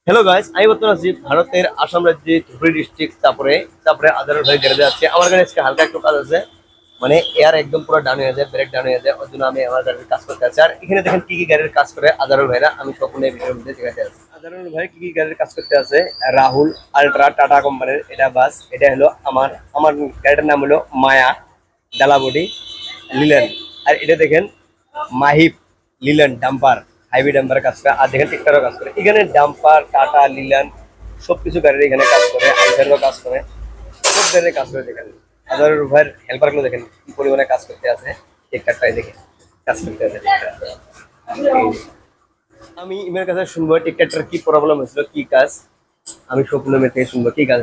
Hello guys, আমি বর্তমানে আছি ভারতের আসাম রাজ্যে ধুবড়ী ডিস্ট্রিক্ট। তারপরে আদারের ভাই গ্যারেজে যাচ্ছে। আমার গাড়ি আজকে হালকা একটু কাজ আছে, মানে এয়ার একদম পুরো ডাউন হয়ে যায়, ব্রেক ডাউন হয়ে যায়। ওর জন্য আমি আমার গাড়ির কাজ করতে আছি। আর এখানে দেখেন কি কি গাড়ির কাজ করে আদারুল ভাইরা, আমি সম্পূর্ণ ভিডিওর মধ্যে দেখাতে আছি। আদারুল ভাই কি কি গাড়ির কাজ করতে আছে। রাহুল আলট্রা টাটা কোম্পানির এটা বাস। এটা হলো আমার আমার গাড়িটার নাম হলো মায়া ডালাবডি লিলেন। আর এটা দেখেন মাহিব লিলেন ডাম্পার, হাইভি ডাম্পার কাজ করে। আর দেখেন টিকটারও কাজ করে। এখানে ডাম্পার টাটা লিলেন সবকিছু গাড়ির এখানে কাজ করে, আইসারও কাজ করে, সব গাড়ির কাজ করে। দেখেন হাজার ভাইয়ের হেল্পার গুলো দেখেন কি পরিমাণে কাজ করতে আছে। টিকটারটাই দেখে কাজ করতে আছে। আমি ইমের কাছে শুনবো টিকটারটার কি প্রবলেম হয়েছিল, কি কাজ। আমি স্বপ্ন থেকে শুনবো কি কাজ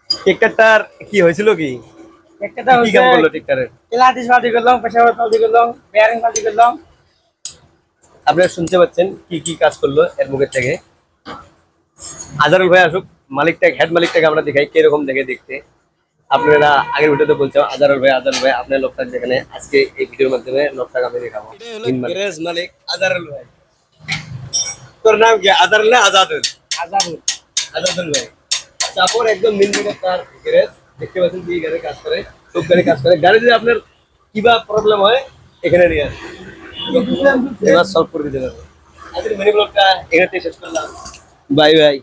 টিকটারটার কি হয়েছিল, কি কি কাম করলো টিকটারের। আপনারা শুনতে পাচ্ছেন কি কি কাজ করলো এর মুখের থেকে। আজারুল ভাই আসুক, মালিকটাকে হেড মালিকটাকে আমরা দেখাই কিরকম দেখে দেখতে। আপনারা আগের ভিডিওতে বলছিলাম আজারুল ভাই আপনার লোকটা যেখানে আজকে এই ভিডিওর মাধ্যমে লোকটাকে আমি দেখাবো। গ্যারেজ মালিক আজারুল ভাই। তোর নাম কি? আজারুল না আজাদুল? আজাদুল। আজাদুল ভাই চাপর একদম মেন রোডে তার গ্যারেজ। দেখতে পাচ্ছেন কি গাড়ি কাজ করে, সব গাড়ি কাজ করে। গাড়ি যদি আপনার কিবা প্রবলেম হয় এখানে নিয়ে আসুন, এবার সলভ করে দিতে পারবো। আজকের মিনি ব্লগটা এখানে শেষ করলাম। Bye bye.